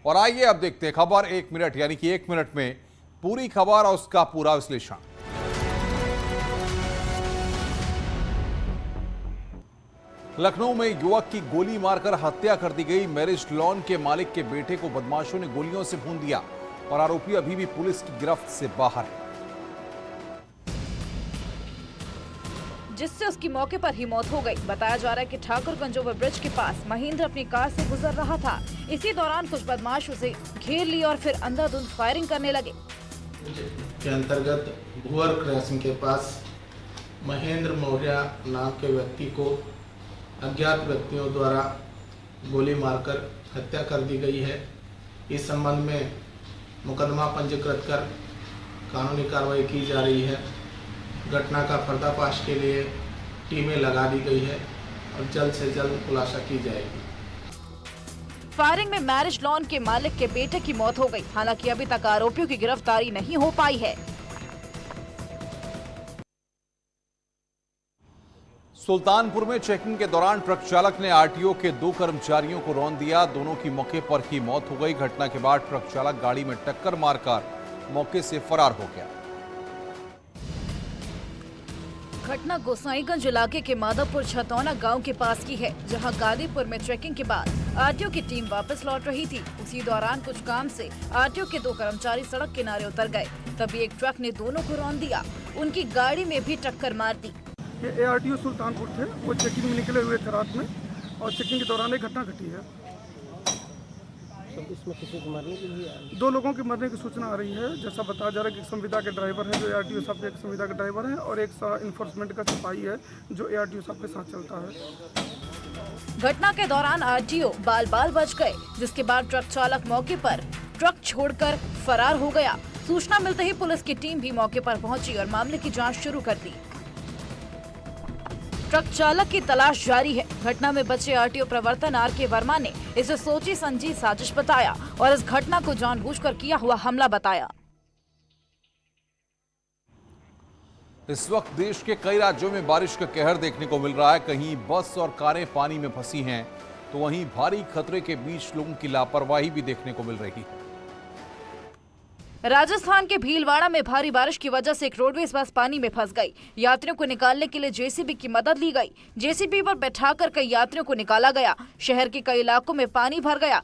और आइए अब देखते हैं खबर 1 मिनट, यानी कि 1 मिनट में पूरी खबर और उसका पूरा विश्लेषण। लखनऊ में युवक की गोली मारकर हत्या कर दी गई। मैरिज लॉन के मालिक के बेटे को बदमाशों ने गोलियों से भून दिया और आरोपी अभी भी पुलिस की गिरफ्त से बाहर है, जिससे उसकी मौके पर ही मौत हो गई। बताया जा रहा है कि ठाकुरगंज ओवर ब्रिज के पास महेंद्र अपनी कार से गुजर रहा था। इसी दौरान कुछ बदमाश उसे घेर लिए और फिर अंधाधुंध फायरिंग करने लगे। के अंतर्गत भुवर क्रॉसिंग के पास महेंद्र मौर्य नाम के व्यक्ति को अज्ञात व्यक्तियों द्वारा गोली मारकर हत्या कर दी गई है। इस संबंध में मुकदमा पंजीकृत कर कानूनी कार्रवाई की जा रही है। घटना का पर्दाफाश के लिए टीमें लगा दी गई है और जल्द से जल्द खुलासा की जाएगी। फायरिंग में मैरिज लॉन के मालिक के बेटे की मौत हो गई। हालांकि अभी तक आरोपियों की गिरफ्तारी नहीं हो पाई है। सुल्तानपुर में चेकिंग के दौरान ट्रक चालक ने आरटीओ के 2 कर्मचारियों को रौंद दिया। दोनों की मौके पर ही मौत हो गई। घटना के बाद ट्रक चालक गाड़ी में टक्कर मारकर मौके से फरार हो गया। घटना गोसाईगंज इलाके के माधवपुर छतौना गांव के पास की है, जहां गाजीपुर में ट्रैकिंग के बाद आरटीओ की टीम वापस लौट रही थी। उसी दौरान कुछ काम से आरटीओ के 2 कर्मचारी सड़क किनारे उतर गए। तभी एक ट्रक ने दोनों को रौंद दिया। उनकी गाड़ी में भी टक्कर मार दी। ये आरटीओ सुल्तानपुर थे, वो चेकिंग में निकले हुए थे रात में और चेकिंग के दौरान एक घटना घटी है। इसमें किसी को मरने की भी 2 लोगों के मरने की सूचना आ रही है। जैसा बताया जा रहा है कि एक संविदा के ड्राइवर है जो आरटीओ साहब के एक संविदा के ड्राइवर है और एक इन्फोर्समेंट का सिपाही है जो आरटीओ साहब के साथ चलता है। घटना के दौरान आरटीओ बाल बाल बच गए, जिसके बाद ट्रक चालक मौके पर ट्रक छोड़कर फरार हो गया। सूचना मिलते ही पुलिस की टीम भी मौके पर पहुंची और मामले की जांच शुरू कर दी। ट्रक चालक की तलाश जारी है। घटना में बचे आरटीओ प्रवर्तन आर.के. वर्मा ने इसे सोची समझी साजिश बताया और इस घटना को जानबूझकर किया हुआ हमला बताया। इस वक्त देश के कई राज्यों में बारिश का कहर देखने को मिल रहा है। कहीं बस और कारें पानी में फंसी हैं, तो वहीं भारी खतरे के बीच लोगों की लापरवाही भी देखने को मिल रही है। राजस्थान के भीलवाड़ा में भारी बारिश की वजह से एक रोडवेज बस पानी में फंस गई। यात्रियों को निकालने के लिए जेसीबी की मदद ली गई। जेसीबी पर बैठाकर कई यात्रियों को निकाला गया। शहर के कई इलाकों में पानी भर गया।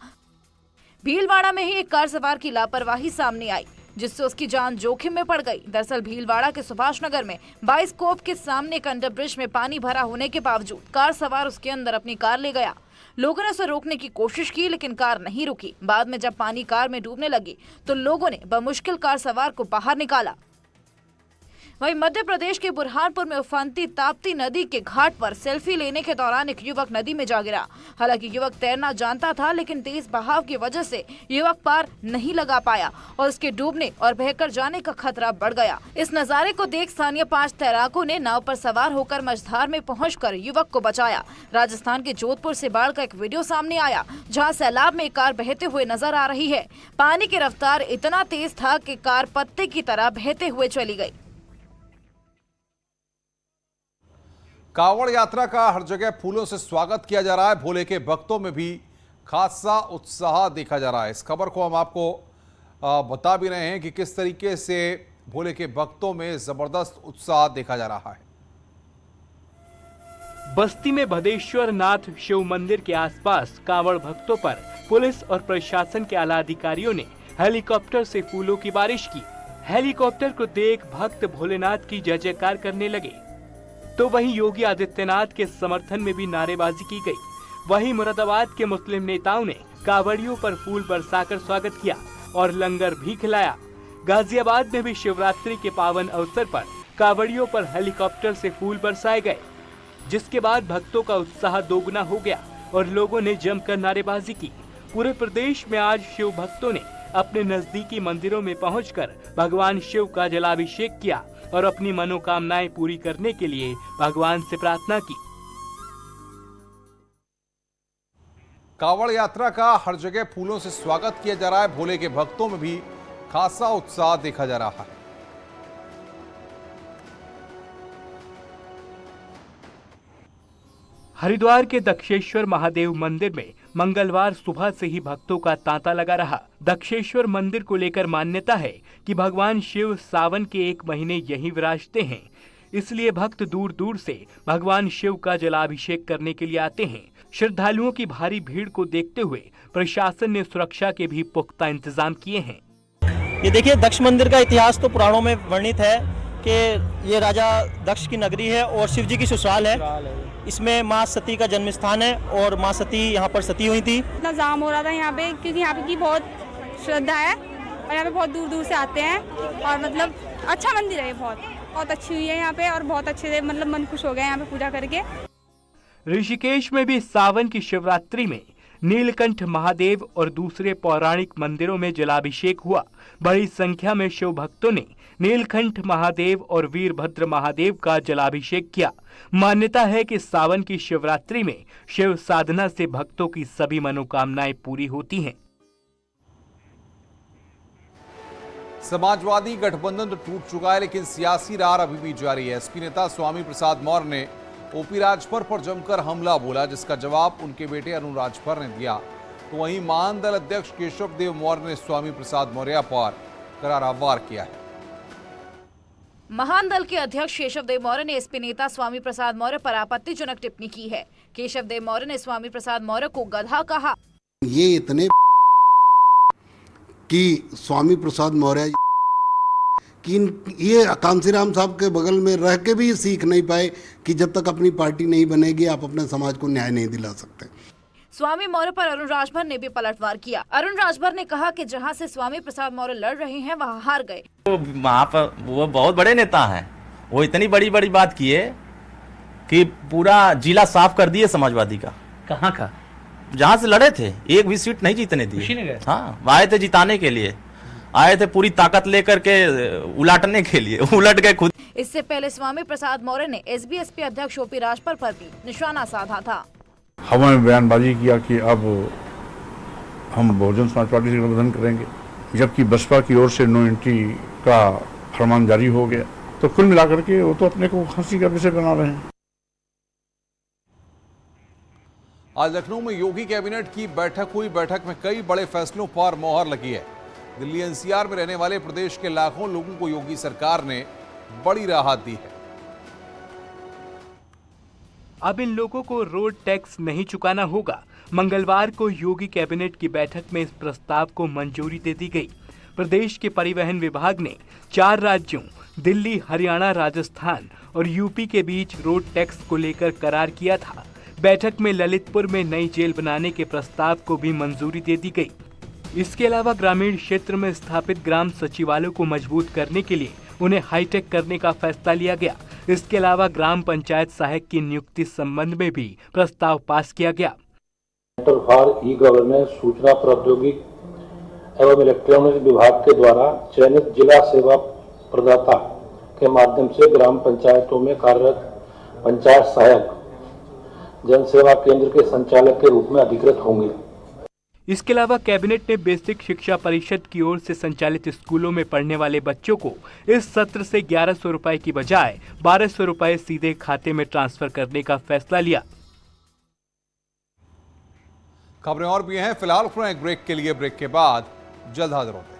भीलवाड़ा में ही एक कार सवार की लापरवाही सामने आई, जिससे उसकी जान जोखिम में पड़ गई। दरअसल भीलवाड़ा के सुभाष नगर में बाइस्कोप के सामने एक अंडर ब्रिज में पानी भरा होने के बावजूद कार सवार उसके अंदर अपनी कार ले गया। लोगों ने उसे रोकने की कोशिश की, लेकिन कार नहीं रुकी। बाद में जब पानी कार में डूबने लगी तो लोगों ने बमुश्किल कार सवार को बाहर निकाला। वहीं मध्य प्रदेश के बुरहानपुर में उफनती ताप्ती नदी के घाट पर सेल्फी लेने के दौरान एक युवक नदी में जा गिरा। हालांकि युवक तैरना जानता था, लेकिन तेज बहाव की वजह से युवक पार नहीं लगा पाया और उसके डूबने और बहकर जाने का खतरा बढ़ गया। इस नजारे को देख स्थानीय 5 तैराकों ने नाव पर सवार होकर मझधार में पहुंचकर युवक को बचाया। राजस्थान के जोधपुर से बाढ़ का एक वीडियो सामने आया, जहाँ सैलाब में कार बहते हुए नजर आ रही है। पानी की रफ्तार इतना तेज था कि कार पत्ते की तरह बहते हुए चली गई। कांवड़ यात्रा का हर जगह फूलों से स्वागत किया जा रहा है। भोले के भक्तों में भी खासा उत्साह देखा जा रहा है। इस खबर को हम आपको बता भी रहे हैं कि किस तरीके से भोले के भक्तों में जबरदस्त उत्साह देखा जा रहा है। बस्ती में भदेश्वर नाथ शिव मंदिर के आसपास कांवड़ भक्तों पर पुलिस और प्रशासन के आला अधिकारियों ने हेलीकॉप्टर से फूलों की बारिश की। हेलीकॉप्टर को देख भक्त भोलेनाथ की जय जयकार करने लगे। तो वहीं योगी आदित्यनाथ के समर्थन में भी नारेबाजी की गई। वहीं मुरादाबाद के मुस्लिम नेताओं ने कांवड़ियों पर फूल बरसाकर स्वागत किया और लंगर भी खिलाया। गाजियाबाद में भी शिवरात्रि के पावन अवसर पर कांवड़ियों पर हेलीकॉप्टर से फूल बरसाए गए, जिसके बाद भक्तों का उत्साह दोगुना हो गया और लोगों ने जमकर नारेबाजी की। पूरे प्रदेश में आज शिव भक्तों ने अपने नजदीकी मंदिरों में पहुंचकर भगवान शिव का जलाभिषेक किया और अपनी मनोकामनाएं पूरी करने के लिए भगवान से प्रार्थना की। कांवड़ यात्रा का हर जगह फूलों से स्वागत किया जा रहा है। भोले के भक्तों में भी खासा उत्साह देखा जा रहा है। हरिद्वार के दक्षेश्वर महादेव मंदिर में मंगलवार सुबह से ही भक्तों का तांता लगा रहा। दक्षेश्वर मंदिर को लेकर मान्यता है कि भगवान शिव सावन के 1 महीने यहीं विराजते हैं, इसलिए भक्त दूर दूर से भगवान शिव का जलाभिषेक करने के लिए आते हैं। श्रद्धालुओं की भारी भीड़ को देखते हुए प्रशासन ने सुरक्षा के भी पुख्ता इंतजाम किए हैं। ये देखिए, दक्ष मंदिर का इतिहास तो पुराणों में वर्णित है कि ये राजा दक्ष की नगरी है और शिव जी की ससुराल है। इसमें माँ सती का जन्म स्थान है और माँ सती यहाँ पर सती हुई थी। इतना जाम हो रहा था यहाँ पे क्योंकि यहाँ पे की बहुत श्रद्धा है और यहाँ पे बहुत दूर दूर से आते हैं और मतलब अच्छा मंदिर है, ये बहुत अच्छी हुई है यहाँ पे और बहुत अच्छे से मतलब मन खुश हो गया यहाँ पे पूजा करके। ऋषिकेश में भी सावन की शिवरात्रि में नीलकंठ महादेव और दूसरे पौराणिक मंदिरों में जलाभिषेक हुआ। बड़ी संख्या में शिव भक्तों ने नीलकंठ महादेव और वीरभद्र महादेव का जलाभिषेक किया। मान्यता है कि सावन की शिवरात्रि में शिव साधना से भक्तों की सभी मनोकामनाएं पूरी होती हैं। समाजवादी गठबंधन तो टूट चुका है, लेकिन सियासी रार अभी भी जारी है। एसपी नेता स्वामी प्रसाद मौर्य ने ओपी राजभर पर जमकर हमला बोला, जिसका जवाब उनके बेटे अरुण राजभर ने दिया। तो वहीं महान दल अध्यक्ष केशव देव मौर्य ने स्वामी प्रसाद मौर्य पर करारा वार किया है। महान दल के अध्यक्ष केशव देव मौर्य ने एसपी नेता स्वामी प्रसाद मौर्य पर आपत्तिजनक टिप्पणी की है। केशव देव मौर्य ने स्वामी प्रसाद मौर्य को गधा कहा। ये इतने कि स्वामी प्रसाद मौर्य कि ये कांसीराम साहब के बगल में रह के भी सीख नहीं पाए कि जब तक अपनी पार्टी नहीं बनेगी आप अपने समाज को न्याय नहीं दिला सकते। स्वामी मौर्य पर अरुण राजभर ने भी पलटवार किया। अरुण राजभर ने कहा कि जहां से स्वामी प्रसाद मौर्य लड़ रहे हैं वहां हार गए। वहाँ पर वो बहुत बड़े नेता हैं, वो इतनी बड़ी बड़ी बात किए कि पूरा जिला साफ कर दिए समाजवादी का। कहाँ का? जहाँ से लड़े थे, एक भी सीट नहीं जीतने दी। हाँ, आए थे जिताने के लिए, आए थे पूरी ताकत लेकर के उलाटने के लिए, उलट गए खुद। इससे पहले स्वामी प्रसाद मौर्य ने एसबीएसपी अध्यक्ष ओपी राजभर पर भी निशाना साधा था। हमें बयानबाजी किया कि अब हम बहुजन समाज पार्टी से गठबंधन करेंगे, जबकि बसपा की ओर से नो एंट्री का फरमान जारी हो गया। तो कुल मिलाकर के वो तो अपने को हंसी का विषय बना रहे हैं। आज लखनऊ में योगी कैबिनेट की बैठक हुई। बैठक में कई बड़े फैसलों पर मोहर लगी है। दिल्ली एनसीआर में रहने वाले प्रदेश के लाखों लोगों को योगी सरकार ने बड़ी राहत दी है। अब इन लोगों को रोड टैक्स नहीं चुकाना होगा। मंगलवार को योगी कैबिनेट की बैठक में इस प्रस्ताव को मंजूरी दे दी गई। प्रदेश के परिवहन विभाग ने 4 राज्यों दिल्ली, हरियाणा, राजस्थान और यूपी के बीच रोड टैक्स को लेकर करार किया था। बैठक में ललितपुर में नई जेल बनाने के प्रस्ताव को भी मंजूरी दे दी गई। इसके अलावा ग्रामीण क्षेत्र में स्थापित ग्राम सचिवालयों को मजबूत करने के लिए उन्हें हाईटेक करने का फैसला लिया गया। इसके अलावा ग्राम पंचायत सहायक की नियुक्ति संबंध में भी प्रस्ताव पास किया गया। सेंटर फॉर ई गवर्नेंस सूचना प्रौद्योगिकी एवं इलेक्ट्रॉनिक्स विभाग के द्वारा चयनित जिला सेवा प्रदाता के माध्यम से ग्राम पंचायतों में कार्यरत पंचायत सहायक जन सेवा केंद्र के संचालक के रूप में अधिकृत होंगे। इसके अलावा कैबिनेट ने बेसिक शिक्षा परिषद की ओर से संचालित स्कूलों में पढ़ने वाले बच्चों को इस सत्र से 1100 रुपए की बजाय 1200 रुपए सीधे खाते में ट्रांसफर करने का फैसला लिया। खबरें और भी हैं, फिलहाल एक ब्रेक के लिए, ब्रेक के बाद जल्द हाजिर होते हैं।